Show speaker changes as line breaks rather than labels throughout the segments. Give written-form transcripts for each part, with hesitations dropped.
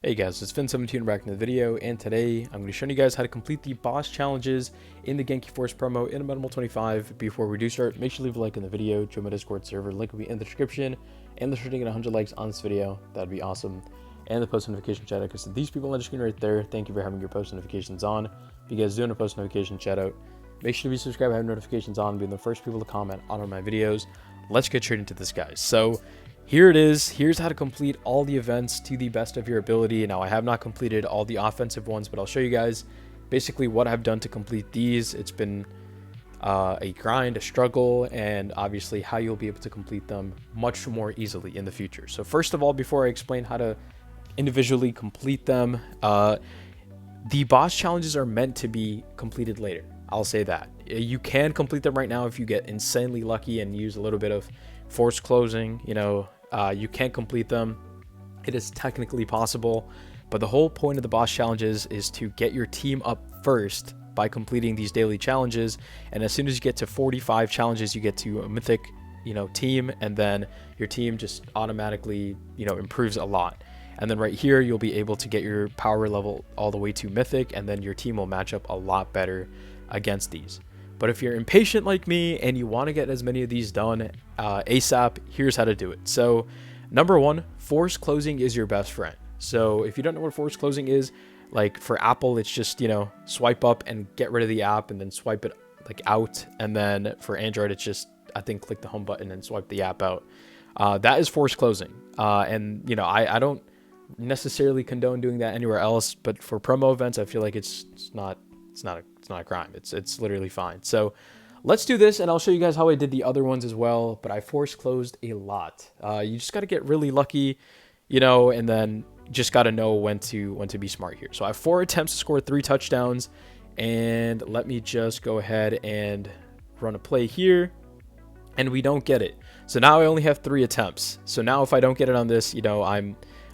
Hey guys, it's Finn17 back in the video, and today I'm going to show you guys how to complete the boss challenges in the GENKI Force promo in Madden 25. Before we do start, make sure to leave a like in the video, join my Discord server, link will be in the description, and let's try to get 100 likes on this video. That'd be awesome. And the post notification shout out, because these people on the screen right there, thank you for having your post notifications on. If you guys doing a post notification shout out, make sure to be subscribed, have notifications on, being the first people to comment on one of my videos. Let's get straight into this, guys. So here it is. Here's how to complete all the events to the best of your ability. Now, I have not completed all the offensive ones, but I'll show you guys basically what I've done to complete these. It's been a grind, a struggle, and obviously how you'll be able to complete them much more easily in the future. So first of all, before I explain how to individually complete them, the boss challenges are meant to be completed later. I'll say that. You can complete them right now if you get insanely lucky and use a little bit of force closing. You can't complete them. It is technically possible, but the whole point of the boss challenges is to get your team up first by completing these daily challenges. And as soon as you get to 45 challenges, you get to a mythic, team, and then your team just automatically, improves a lot. And then right here, you'll be able to get your power level all the way to mythic, and then your team will match up a lot better against these. But if you're impatient like me and you want to get as many of these done ASAP, here's how to do it. So number one, force closing is your best friend. So if you don't know what force closing is, like for Apple, it's just, swipe up and get rid of the app and then swipe it like out. And then for Android, it's just, I think, click the home button and swipe the app out. That is force closing. I don't necessarily condone doing that anywhere else, but for promo events, I feel like it's not a crime. It's literally fine. So let's do this, and I'll show you guys how I did the other ones as well. But I force closed a lot. You just got to get really lucky, and then just got to know when to be smart here. So I have 4 attempts to score 3 touchdowns, and let me just go ahead and run a play here, and we don't get it. So now I only have 3 attempts. So now if I don't get it on this,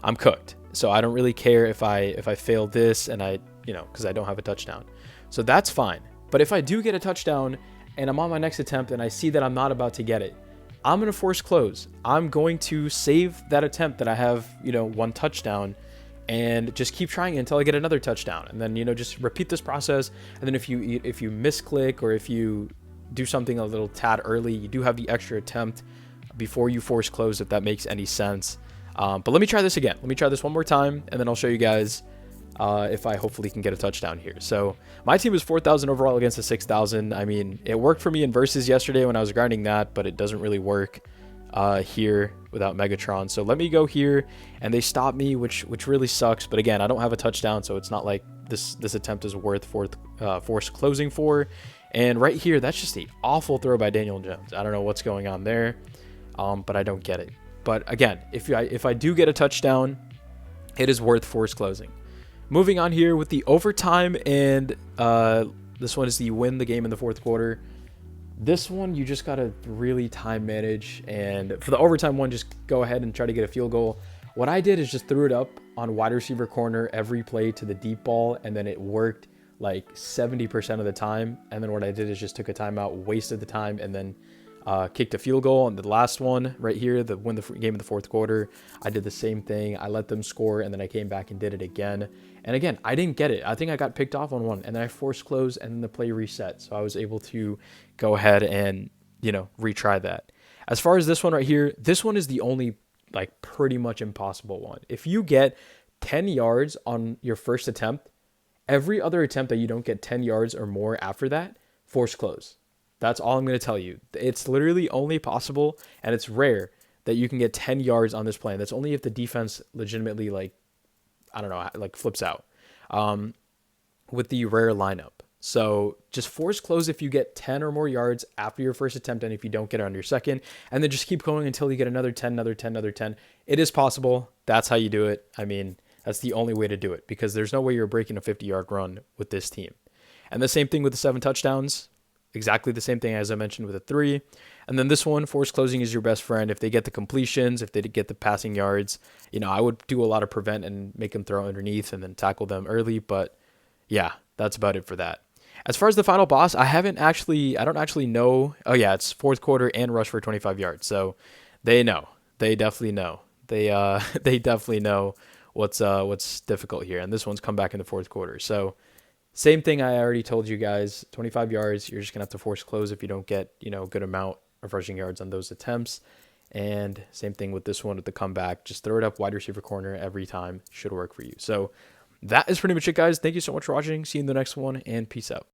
I'm cooked. So I don't really care if I fail this and I because I don't have a touchdown. So that's fine. But if I do get a touchdown and I'm on my next attempt and I see that I'm not about to get it, I'm going to force close. I'm going to save that attempt that I have, 1 touchdown, and just keep trying until I get another touchdown. And then, just repeat this process. And then if you misclick, or if you do something a little tad early, you do have the extra attempt before you force close, if that makes any sense. But let me try this again. Let me try this one more time, and then I'll show you guys if I hopefully can get a touchdown here. So my team was 4,000 overall against the 6,000. I mean, it worked for me in versus yesterday when I was grinding that, but it doesn't really work here without Megatron. So let me go here, and they stop me, which really sucks. But again, I don't have a touchdown, so it's not like this attempt is worth force closing for. And right here, that's just an awful throw by Daniel Jones. I don't know what's going on there, but I don't get it. But again, if I do get a touchdown, it is worth force closing. Moving on here with the overtime, and this one is the win the game in the 4th quarter. This one, you just got to really time manage. And for the overtime one, just go ahead and try to get a field goal. What I did is just threw it up on wide receiver corner every play to the deep ball, and then it worked like 70% of the time. And then what I did is just took a timeout, wasted the time, and then kicked a field goal. And the last one right here, the win the game in the 4th quarter, I did the same thing. I let them score, and then I came back and did it again. And again, I didn't get it. I think I got picked off on one, and then I forced close, and then the play reset. So I was able to go ahead and, retry that. As far as this one right here, this one is the only pretty much impossible one. If you get 10 yards on your first attempt, every other attempt that you don't get 10 yards or more after that, force close. That's all I'm going to tell you. It's literally only possible, and it's rare that you can get 10 yards on this play. And that's only if the defense legitimately, flips out with the rare lineup. So just force close if you get 10 or more yards after your first attempt, and if you don't get it on your second, and then just keep going until you get another 10, another 10, another 10. It is possible. That's how you do it. I mean, that's the only way to do it, because there's no way you're breaking a 50-yard run with this team. And the same thing with the 7 touchdowns. Exactly the same thing as I mentioned with the 3. And then this one, force closing is your best friend. If they get the completions, if they get the passing yards, I would do a lot of prevent and make them throw underneath and then tackle them early. But yeah, that's about it for that. As far as the final boss, I don't actually know. Oh yeah, it's 4th quarter and rush for 25 yards. So they know. They definitely know. They definitely know what's difficult here. And this one's come back in the fourth quarter. So same thing I already told you guys. 25 yards, you're just gonna have to force close if you don't get a good amount of rushing yards on those attempts. And same thing with this one with the comeback. Just throw it up wide receiver corner every time. Should work for you. So that is pretty much it, guys. Thank you so much for watching. See you in the next one, and peace out.